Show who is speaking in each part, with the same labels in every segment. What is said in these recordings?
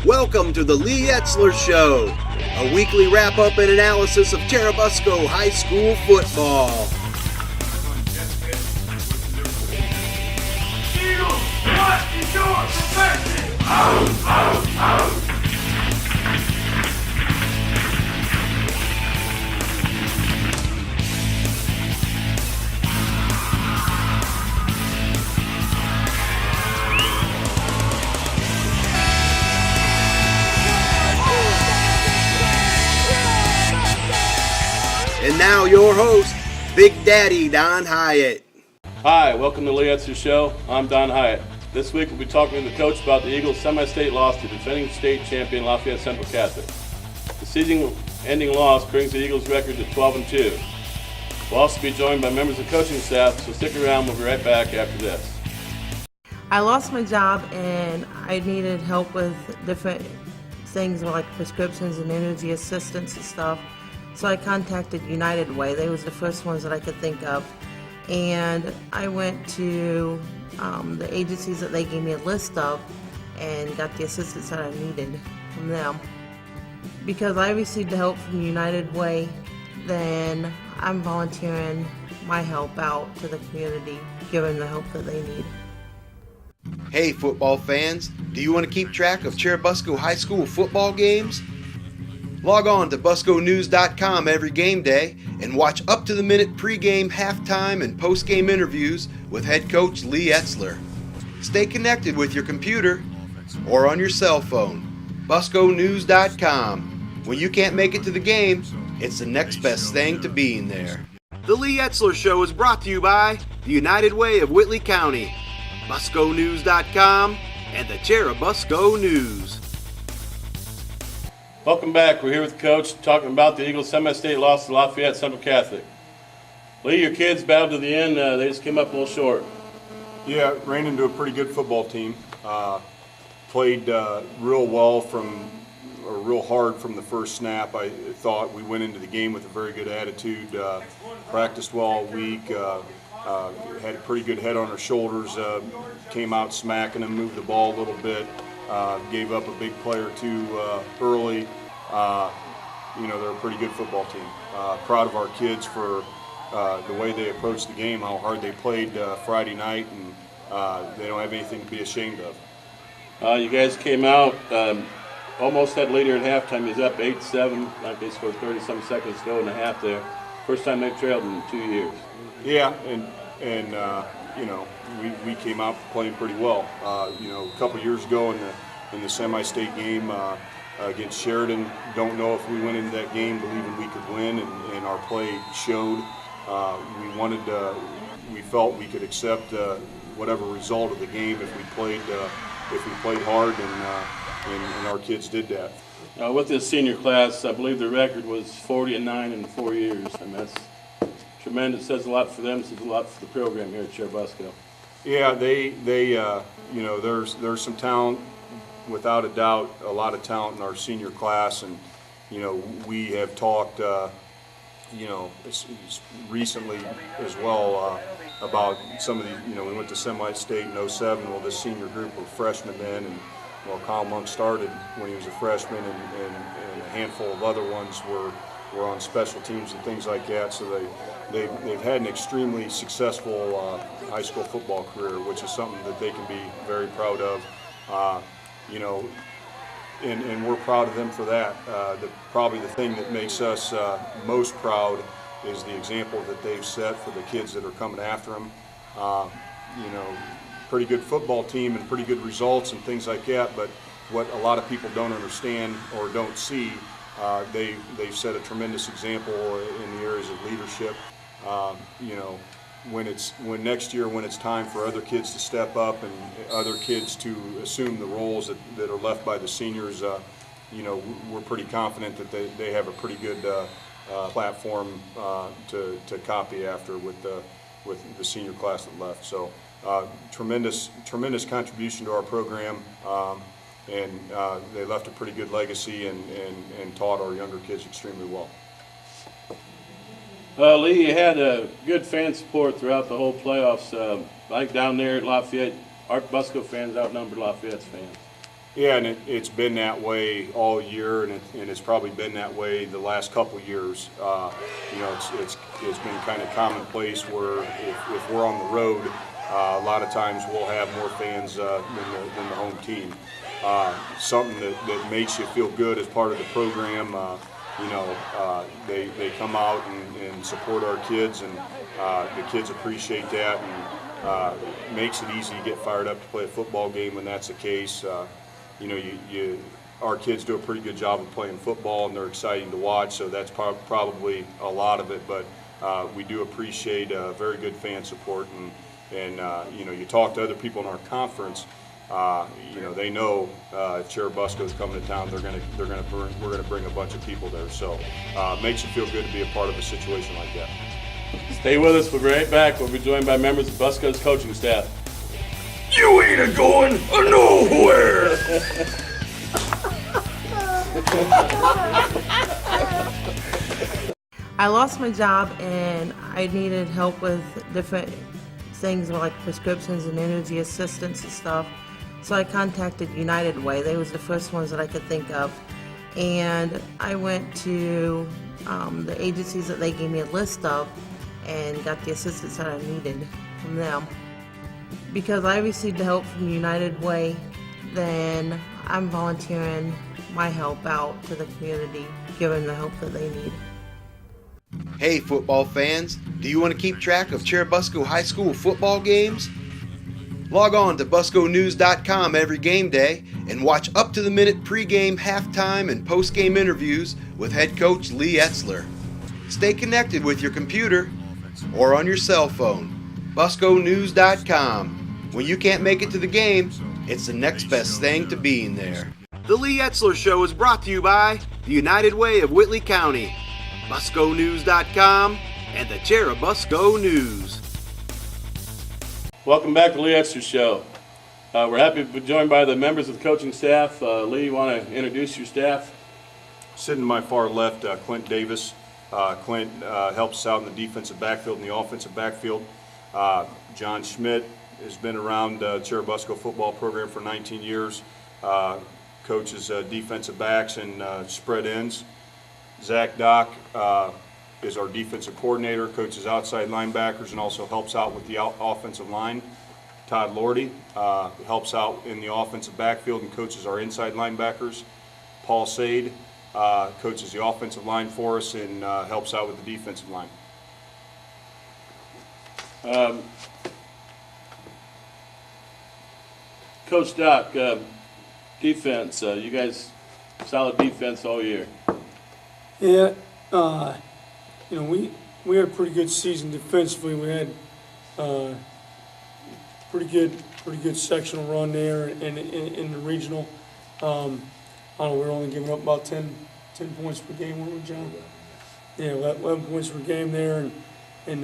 Speaker 1: Welcome to the Lee Etzler Show, a weekly wrap-up and analysis of Churubusco High School Football.
Speaker 2: Eagles, what is your profession? Out, out, out.
Speaker 1: And now your host, Big Daddy Don Hyatt.
Speaker 3: Hi, welcome to Lee Etzler Show. I'm Don Hyatt. This week we'll be talking to the coach about the Eagles' semi-state loss to defending state champion Lafayette Central Catholic. The season-ending loss brings the Eagles' record to 12-2. We'll also be joined by members of the coaching staff, so stick around. We'll be right back after this.
Speaker 4: I lost my job and I needed help with different things like prescriptions and energy assistance and stuff. So I contacted United Way. They was the first ones that I could think of. And I went to the agencies that they gave me a list of and got the assistance that I needed from them. Because I received the help from United Way, then I'm volunteering my help out to the community, giving the help that they need.
Speaker 1: Hey football fans, do you want to keep track of Churubusco High School football games? Log on to busconews.com every game day and watch up-to-the-minute pregame, halftime, and postgame interviews with head coach Lee Etzler. Stay connected with your computer or on your cell phone. busconews.com. When you can't make it to the game, it's the next best thing to being there. The Lee Etzler Show is brought to you by the United Way of Whitley County, busconews.com, and the Churubusco News.
Speaker 3: Welcome back. We're here with the coach talking about the Eagles' semi-state loss to Lafayette Central Catholic. Lee, your kids battled to the end. They just came up a little short.
Speaker 5: Yeah, ran into a pretty good football team. Played real well real hard from the first snap. I thought we went into the game with a very good attitude. Practiced well all week. Had a pretty good head on our shoulders. Came out smacking them, moved the ball a little bit. Gave up a big play or two early. They're a pretty good football team. Proud of our kids for the way they approached the game, how hard they played Friday night, and they don't have anything to be ashamed of.
Speaker 3: You guys came out, almost had leader at halftime. He was up 8-7. Like they scored 30-some seconds to go in the half there. First time they've trailed in 2 years. Yeah,
Speaker 5: and we came out playing pretty well. A couple years ago in the semi-state game against Sheridan, don't know if we went into that game believing we could win, and our play showed. We felt we could accept whatever result of the game if we played hard, and our kids did that.
Speaker 3: With this senior class, I believe the record was 40-9 in 4 years. I mean, that's tremendous. It says a lot for them. It says a lot for the program here at Churubusco.
Speaker 5: Yeah, there's some talent, without a doubt, a lot of talent in our senior class, and we have talked, recently as well about some of the, we went to semi-state in 07. Well, this senior group were freshmen then, and Kyle Monk started when he was a freshman, and a handful of other ones were on special teams and things like that. So they've had an extremely successful high school football career, which is something that they can be very proud of. And we're proud of them for that. Probably the thing that makes us most proud is the example that they've set for the kids that are coming after them. Pretty good football team and pretty good results and things like that, but what a lot of people don't understand or don't see, they've set a tremendous example in the areas of leadership. When next year, when it's time for other kids to step up and other kids to assume the roles that are left by the seniors, we're pretty confident that they have a pretty good platform to copy after with the senior class that left. So tremendous contribution to our program, and they left a pretty good legacy and taught our younger kids extremely well.
Speaker 3: Lee, you had good fan support throughout the whole playoffs. Like down there at Lafayette, our Busco fans outnumbered Lafayette's fans.
Speaker 5: Yeah, and it's been that way all year, and it's probably been that way the last couple years. You know, it's been kind of commonplace where if we're on the road, a lot of times we'll have more fans than the home team. Something that makes you feel good as part of the program. You know, they come out and support our kids, and the kids appreciate that, and makes it easy to get fired up to play a football game when that's the case. You know, our kids do a pretty good job of playing football, and they're exciting to watch, so that's probably a lot of it. But we do appreciate very good fan support, and you know, you talk to other people in our conference. You know, they know if Churubusco is coming to town, we're gonna bring a bunch of people there. So it makes you feel good to be a part of a situation like that.
Speaker 3: Stay with us. We'll be right back. We'll be joined by members of Busco's coaching staff.
Speaker 2: You ain't a-going nowhere!
Speaker 4: I lost my job and I needed help with different things like prescriptions and energy assistance and stuff. So I contacted United Way. They was the first ones that I could think of. And I went to the agencies that they gave me a list of and got the assistance that I needed from them. Because I received the help from United Way, then I'm volunteering my help out to the community, giving the help that they need.
Speaker 1: Hey football fans, do you want to keep track of Churubusco High School football games? Log on to busconews.com every game day and watch up-to-the-minute pregame, halftime, and postgame interviews with head coach Lee Etzler. Stay connected with your computer or on your cell phone. busconews.com. When you can't make it to the game, it's the next best thing to being there. The Lee Etzler Show is brought to you by the United Way of Whitley County, busconews.com, and the Churubusco News.
Speaker 3: Welcome back to Lee Etzler Show. We're happy to be joined by the members of the coaching staff. Lee, you want to introduce your staff?
Speaker 5: Sitting to my far left, Clint Davis. Clint helps us out in the defensive backfield and the offensive backfield. John Schmidt has been around Churubusco football program for 19 years. Coaches defensive backs and spread ends. Zach Dock is our defensive coordinator, coaches outside linebackers, and also helps out with the offensive line. Todd Lordy helps out in the offensive backfield and coaches our inside linebackers. Paul Sade coaches the offensive line for us and helps out with the defensive line.
Speaker 3: Coach Doc, defense, you guys, solid defense all year.
Speaker 6: Yeah, you know, we had a pretty good season defensively. We had pretty good sectional run there in the regional. I don't know, we were only giving up about 10 points per game, weren't we, John? Yeah, 11 points per game there, and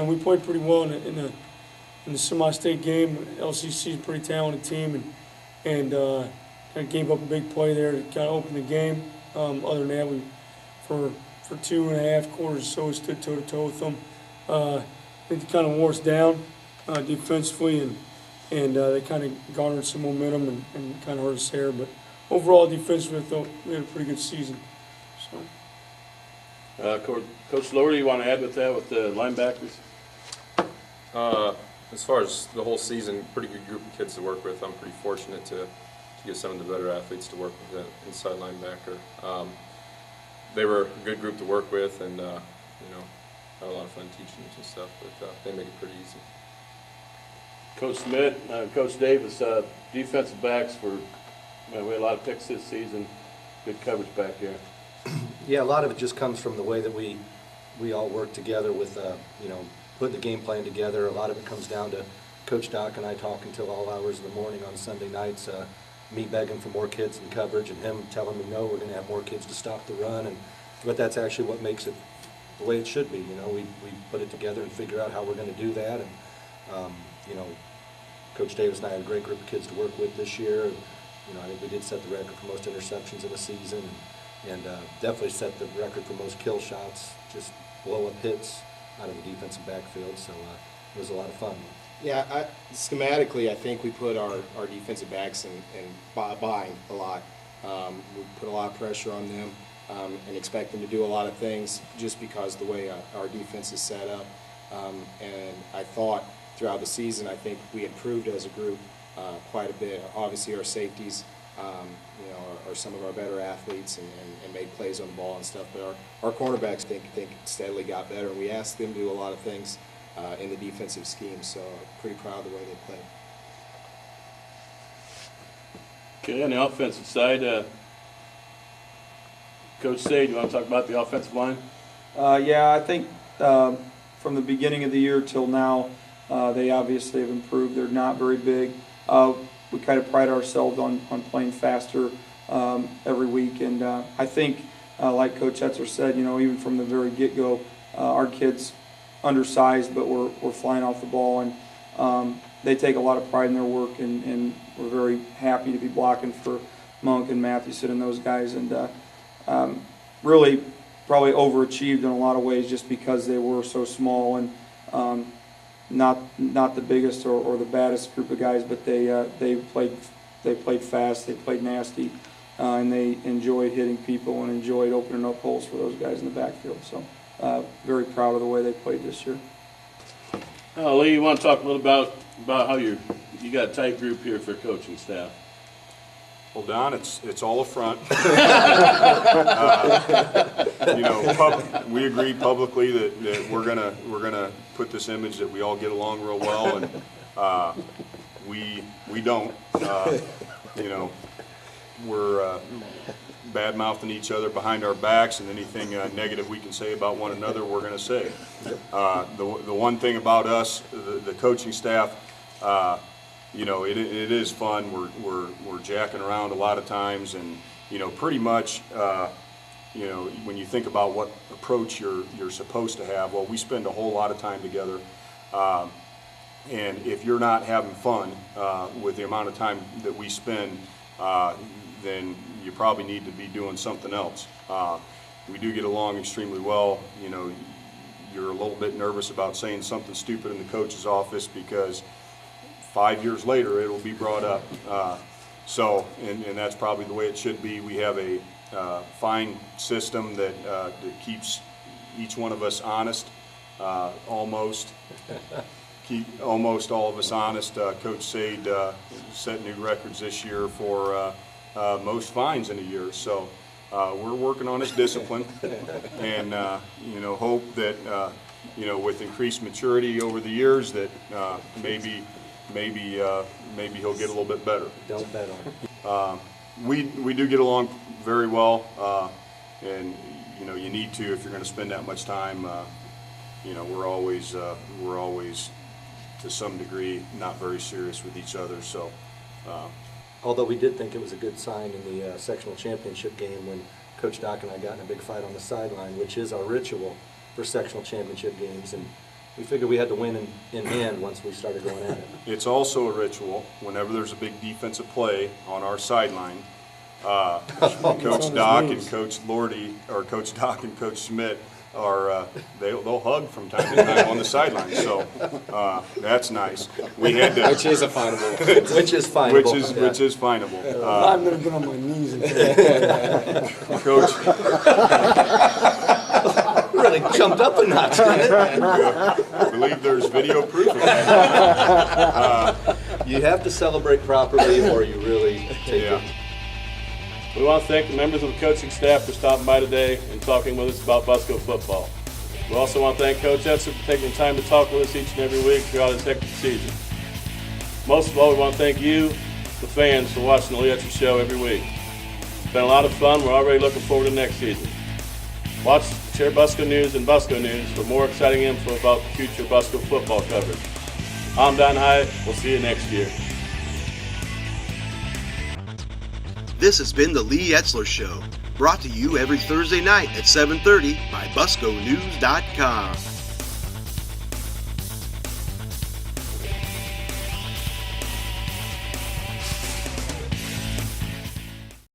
Speaker 6: we played pretty well in the semi-state game. LCC is a pretty talented team, and kind of gave up a big play there to kind of open the game. Other than that, we for 2.5 quarters or so we stood toe-to-toe with them. They kind of wore us down defensively, and they kind of garnered some momentum and kind of hurt us there. But overall, defensively, I thought we had a pretty good season. So.
Speaker 3: Coach Lordy, you want to add with that with the linebackers?
Speaker 7: As far as the whole season, pretty good group of kids to work with. I'm pretty fortunate to get some of the better athletes to work with the inside linebacker. They were a good group to work with, and you know, had a lot of fun teaching them some stuff, but they make it pretty easy.
Speaker 3: Coach Schmidt, Coach Davis, defensive backs we had a lot of picks this season. Good coverage back here.
Speaker 8: Yeah, a lot of it just comes from the way that we all work together with, you know, putting the game plan together. A lot of it comes down to Coach Doc and I talking until all hours of the morning on Sunday nights, me begging for more kids in coverage and him telling me, no, we're going to have more kids to stop the run. But that's actually what makes it the way it should be. You know, we put it together and figure out how we're going to do that. And, you know, Coach Davis and I had a great group of kids to work with this year. You know, I think we did set the record for most interceptions in a season, and definitely set the record for most kill shots, just blow-up hits out of the defensive backfield. So it was a lot of fun.
Speaker 9: Yeah, schematically, I think we put our defensive backs in bind a lot. We put a lot of pressure on them and expect them to do a lot of things just because the way our defense is set up. And I thought throughout the season, I think we improved as a group quite a bit. Obviously, our safeties, are some of our better athletes and made plays on the ball and stuff. But our cornerbacks, I think steadily got better. And we asked them to do a lot of things in the defensive scheme. So pretty proud of the way they played.
Speaker 3: Okay, on the offensive side, Coach Say, do you want to talk about the offensive line?
Speaker 10: Yeah, I think from the beginning of the year till now, they obviously have improved. They're not very big. We kind of pride ourselves on playing faster every week, and I think, like Coach Etzler said, even from the very get-go, our kids undersized, but we're flying off the ball, and they take a lot of pride in their work, and we're very happy to be blocking for Monk and Mathewson and those guys, and really probably overachieved in a lot of ways just because they were so small and not the biggest or the baddest group of guys, but they played fast, they played nasty, and they enjoyed hitting people and enjoyed opening up holes for those guys in the backfield. So very proud of the way they played this year.
Speaker 3: Lee, you want to talk a little about how you got a tight group here for coaching staff?
Speaker 5: Well, Don, it's all a front. We agree publicly that we're gonna put this image that we all get along real well, and we don't. We're bad-mouthing each other behind our backs, and anything negative we can say about one another, we're going to say. The one thing about us, the coaching staff, it is fun. We're jacking around a lot of times, and pretty much, when you think about what approach you're supposed to have, well, we spend a whole lot of time together, and if you're not having fun with the amount of time that we spend, then you probably need to be doing something else. We do get along extremely well. You're a little bit nervous about saying something stupid in the coach's office because 5 years later it'll be brought up. And that's probably the way it should be. We have a fine system that keeps each one of us honest, almost. Keep almost all of us honest. Coach Sade set new records this year for most fines in a year. So we're working on his discipline, and hope that with increased maturity over the years that maybe he'll get a little bit better.
Speaker 8: Don't bet on it.
Speaker 5: We do get along very well, and you need to if you're going to spend that much time. We're always to some degree not very serious with each other. So.
Speaker 8: Although we did think it was a good sign in the sectional championship game when Coach Doc and I got in a big fight on the sideline, which is our ritual for sectional championship games, and we figured we had to win in hand once we started going at it.
Speaker 5: It's also a ritual whenever there's a big defensive play on our sideline. Coach Doc and Coach Lordy, or Coach Doc and Coach Schmidt, they'll hug from time to time on the sideline, so that's nice. We had to,
Speaker 9: Which is a finable.
Speaker 8: Which is finable.
Speaker 5: Which is finable.
Speaker 6: I've never been on my knees until that.
Speaker 5: Coach,
Speaker 8: Really jumped up a notch.
Speaker 5: I believe there's video proof of that.
Speaker 8: You have to celebrate properly, or you really take it.
Speaker 3: We want to thank the members of the coaching staff for stopping by today and talking with us about Busco football. We also want to thank Coach Etzler for taking the time to talk with us each and every week throughout his hectic season. Most of all, we want to thank you, the fans, for watching the Lee Etzler Show every week. It's been a lot of fun. We're already looking forward to next season. Watch Churubusco News and Busco News for more exciting info about the future Busco football coverage. I'm Don Hyatt. We'll see you next year.
Speaker 1: This has been the Lee Etzler Show, brought to you every Thursday night at 7:30 by BuscoNews.com.